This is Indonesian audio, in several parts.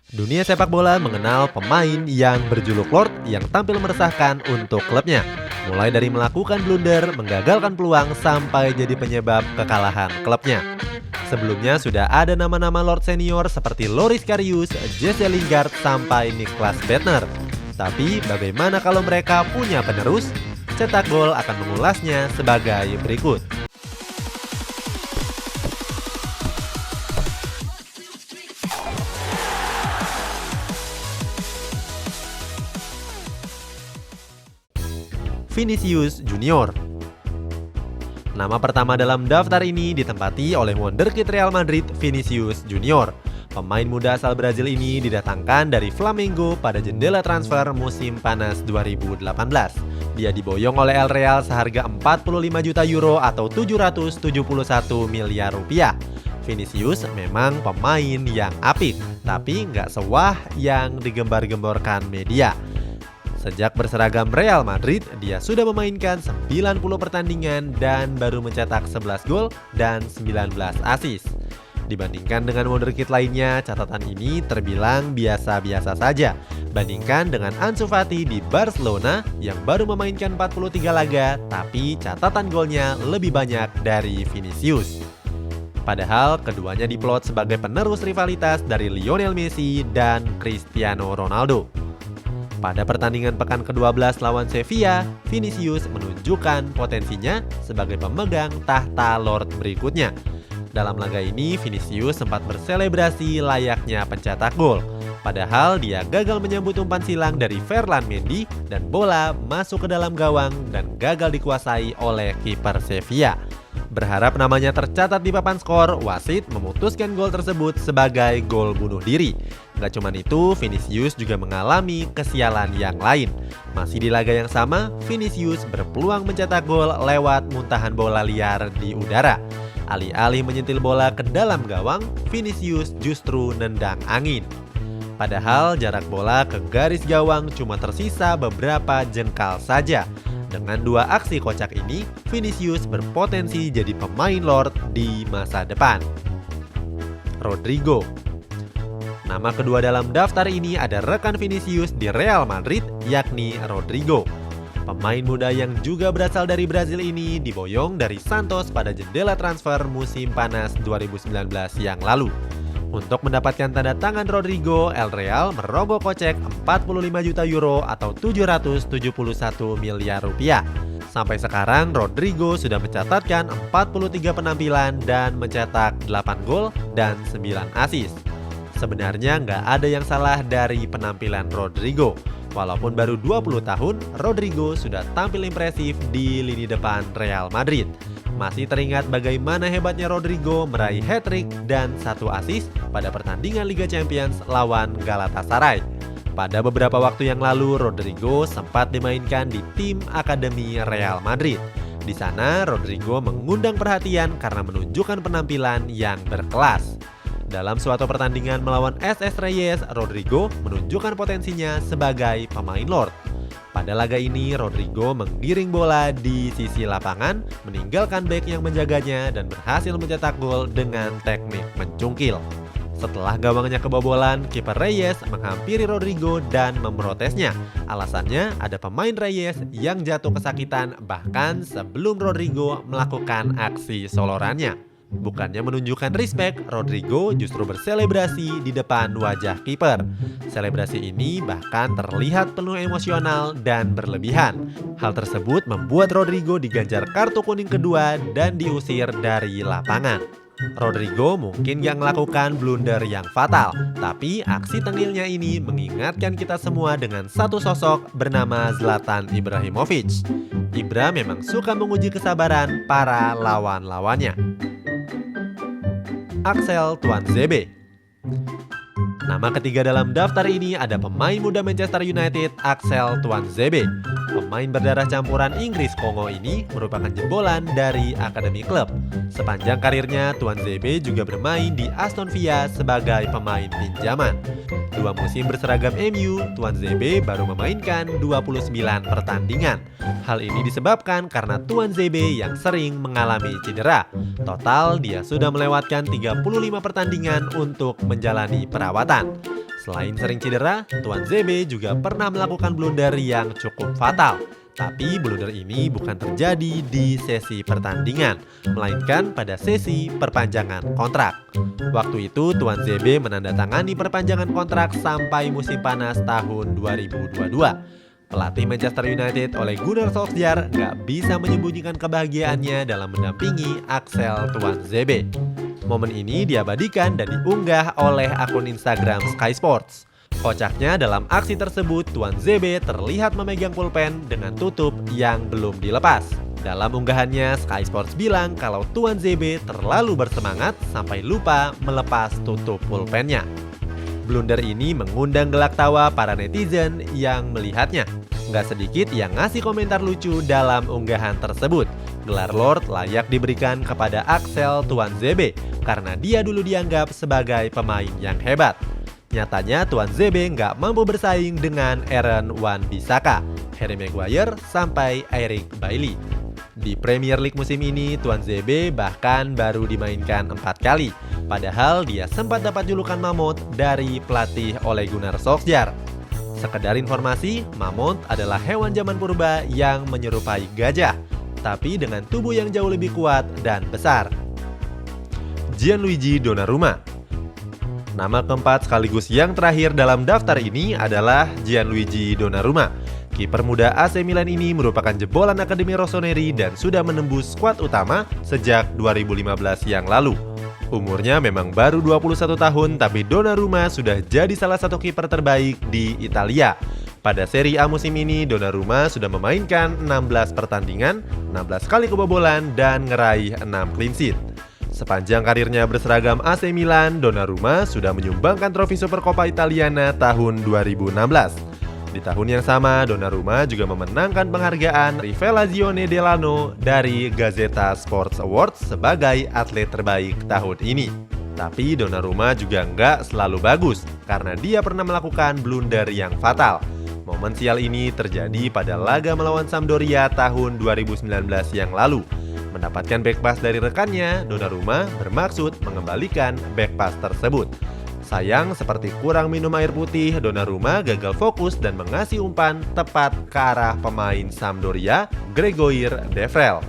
Dunia sepak bola mengenal pemain yang berjuluk Lord yang tampil meresahkan untuk klubnya. Mulai dari melakukan blunder, menggagalkan peluang, sampai jadi penyebab kekalahan klubnya. Sebelumnya sudah ada nama-nama Lord senior seperti Loris Karius, Jesse Lingard, sampai Niklas Bentner. Tapi bagaimana kalau mereka punya penerus? Cetak Gol akan mengulasnya sebagai berikut. Vinicius Junior. Nama pertama dalam daftar ini ditempati oleh wonderkid Real Madrid, Vinicius Junior. Pemain muda asal Brazil ini didatangkan dari Flamengo pada jendela transfer musim panas 2018. Dia diboyong oleh El Real seharga 45 juta euro atau 771 miliar rupiah. Vinicius memang pemain yang apik, tapi nggak sewah yang digembar-gemborkan media. Sejak berseragam Real Madrid, dia sudah memainkan 90 pertandingan dan baru mencetak 11 gol dan 19 assist. Dibandingkan dengan wonderkid lainnya, catatan ini terbilang biasa-biasa saja. Bandingkan dengan Ansu Fati di Barcelona yang baru memainkan 43 laga, tapi catatan golnya lebih banyak dari Vinicius. Padahal keduanya diplot sebagai penerus rivalitas dari Lionel Messi dan Cristiano Ronaldo. Pada pertandingan pekan ke-12 lawan Sevilla, Vinicius menunjukkan potensinya sebagai pemegang tahta Lord berikutnya. Dalam laga ini, Vinicius sempat berselebrasi layaknya pencetak gol. Padahal dia gagal menyambut umpan silang dari Ferland Mendy dan bola masuk ke dalam gawang dan gagal dikuasai oleh kiper Sevilla. Berharap namanya tercatat di papan skor, wasit memutuskan gol tersebut sebagai gol bunuh diri. Gak cuma itu, Vinicius juga mengalami kesialan yang lain. Masih di laga yang sama, Vinicius berpeluang mencetak gol lewat muntahan bola liar di udara. Alih-alih menyentil bola ke dalam gawang, Vinicius justru nendang angin. Padahal jarak bola ke garis gawang cuma tersisa beberapa jengkal saja. Dengan dua aksi kocak ini, Vinicius berpotensi jadi pemain Lord di masa depan. Rodrigo. Nama kedua dalam daftar ini ada rekan Vinicius di Real Madrid, yakni Rodrigo. Pemain muda yang juga berasal dari Brazil ini diboyong dari Santos pada jendela transfer musim panas 2019 yang lalu. Untuk mendapatkan tanda tangan Rodrigo, El Real merogoh kocek 45 juta euro atau 771 miliar rupiah. Sampai sekarang, Rodrigo sudah mencatatkan 43 penampilan dan mencetak 8 gol dan 9 assist. Sebenarnya nggak ada yang salah dari penampilan Rodrigo. Walaupun baru 20 tahun, Rodrigo sudah tampil impresif di lini depan Real Madrid. Masih teringat bagaimana hebatnya Rodrigo meraih hat-trick dan 1 assist pada pertandingan Liga Champions lawan Galatasaray. Pada beberapa waktu yang lalu, Rodrigo sempat dimainkan di tim akademi Real Madrid. Di sana, Rodrigo mengundang perhatian karena menunjukkan penampilan yang berkelas. Dalam suatu pertandingan melawan SS Reyes, Rodrigo menunjukkan potensinya sebagai pemain Lord. Pada laga ini, Rodrigo menggiring bola di sisi lapangan, meninggalkan bek yang menjaganya dan berhasil mencetak gol dengan teknik mencungkil. Setelah gawangnya kebobolan, kiper Reyes menghampiri Rodrigo dan memprotesnya. Alasannya ada pemain Reyes yang jatuh kesakitan bahkan sebelum Rodrigo melakukan aksi solorannya. Bukannya menunjukkan respect, Rodrigo justru berselebrasi di depan wajah kiper. Selebrasi ini bahkan terlihat penuh emosional dan berlebihan. Hal tersebut membuat Rodrigo diganjar kartu kuning kedua dan diusir dari lapangan. Rodrigo mungkin gak melakukan blunder yang fatal, tapi aksi tengilnya ini mengingatkan kita semua dengan satu sosok bernama Zlatan Ibrahimovic. Ibra memang suka menguji kesabaran para lawan-lawannya. Axel Tuanzebe. Nama ketiga dalam daftar ini ada pemain muda Manchester United, Axel Tuanzebe. Pemain berdarah campuran Inggris Kongo ini merupakan jebolan dari akademi klub. Sepanjang karirnya, Tuanzebe juga bermain di Aston Villa sebagai pemain pinjaman. 2 musim berseragam MU, Tuanzebe baru memainkan 29 pertandingan. Hal ini disebabkan karena Tuanzebe yang sering mengalami cedera. Total dia sudah melewatkan 35 pertandingan untuk menjalani perawatan. Selain sering cedera, Tuan ZB juga pernah melakukan blunder yang cukup fatal. Tapi blunder ini bukan terjadi di sesi pertandingan, melainkan pada sesi perpanjangan kontrak. Waktu itu Tuan ZB menandatangani perpanjangan kontrak sampai musim panas tahun 2022. Pelatih Manchester United Ole Gunnar Solskjaer nggak bisa menyembunyikan kebahagiaannya dalam mendampingi Axel Tuan ZB. Momen ini diabadikan dan diunggah oleh akun Instagram Sky Sports. Kocaknya dalam aksi tersebut Tuan ZB terlihat memegang pulpen dengan tutup yang belum dilepas. Dalam unggahannya, Sky Sports bilang kalau Tuan ZB terlalu bersemangat sampai lupa melepas tutup pulpennya. Blunder ini mengundang gelak tawa para netizen yang melihatnya. Nggak sedikit yang ngasih komentar lucu dalam unggahan tersebut. Gelar Lord layak diberikan kepada Axel Tuan ZB karena dia dulu dianggap sebagai pemain yang hebat. Nyatanya Tuan ZB nggak mampu bersaing dengan Aaron Wan-Bissaka, Harry Maguire, sampai Eric Bailly. Di Premier League musim ini, Tuan ZB bahkan baru dimainkan 4 kali. Padahal dia sempat dapat julukan Mammoth dari pelatih Ole Gunnar Solskjaer. Sekedar informasi, Mammoth adalah hewan zaman purba yang menyerupai gajah, tapi dengan tubuh yang jauh lebih kuat dan besar. Gianluigi Donnarumma. Nama keempat sekaligus yang terakhir dalam daftar ini adalah Gianluigi Donnarumma. Kiper muda AC Milan ini merupakan jebolan Akademi Rossoneri dan sudah menembus skuad utama sejak 2015 yang lalu. Umurnya memang baru 21 tahun, tapi Donnarumma sudah jadi salah satu kiper terbaik di Italia. Pada Serie A musim ini, Donnarumma sudah memainkan 16 pertandingan, 16 kali kebobolan, dan ngeraih 6 clean sheet. Sepanjang karirnya berseragam AC Milan, Donnarumma sudah menyumbangkan trofi Supercoppa Italiana tahun 2016. Di tahun yang sama, Donnarumma juga memenangkan penghargaan Rivelazione dell'Anno dari Gazzetta Sports Awards sebagai atlet terbaik tahun ini. Tapi Donnarumma juga nggak selalu bagus, karena dia pernah melakukan blunder yang fatal. Momen sial ini terjadi pada laga melawan Sampdoria tahun 2019 yang lalu. Mendapatkan back pass dari rekannya, Donnarumma bermaksud mengembalikan back pass tersebut. Sayang, seperti kurang minum air putih, Donnarumma gagal fokus dan mengasih umpan tepat ke arah pemain Sampdoria, Grégoire De Vrel.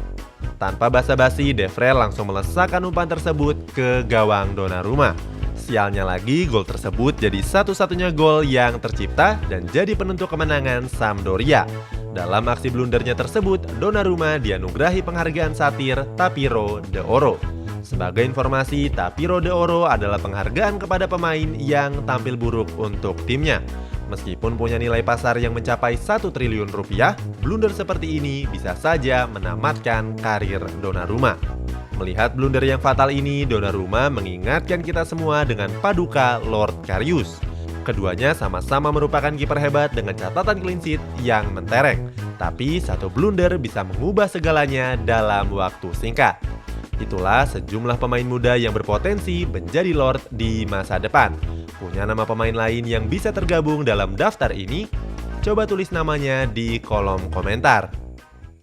Tanpa basa-basi, De Vrel langsung melesakkan umpan tersebut ke gawang Donnarumma. Sialnya lagi, gol tersebut jadi satu-satunya gol yang tercipta dan jadi penentu kemenangan Sampdoria. Dalam aksi blundernya tersebut, Donnarumma dianugerahi penghargaan satir Tapiro d'Oro. Sebagai informasi, Tapiro d'Oro adalah penghargaan kepada pemain yang tampil buruk untuk timnya. Meskipun punya nilai pasar yang mencapai 1 triliun rupiah, blunder seperti ini bisa saja menamatkan karir Donnarumma. Melihat blunder yang fatal ini, Donnarumma mengingatkan kita semua dengan paduka Lord Karius. Keduanya sama-sama merupakan kiper hebat dengan catatan clean sheet yang mentereng. Tapi satu blunder bisa mengubah segalanya dalam waktu singkat. Itulah sejumlah pemain muda yang berpotensi menjadi Lord di masa depan. Punya nama pemain lain yang bisa tergabung dalam daftar ini? Coba tulis namanya di kolom komentar.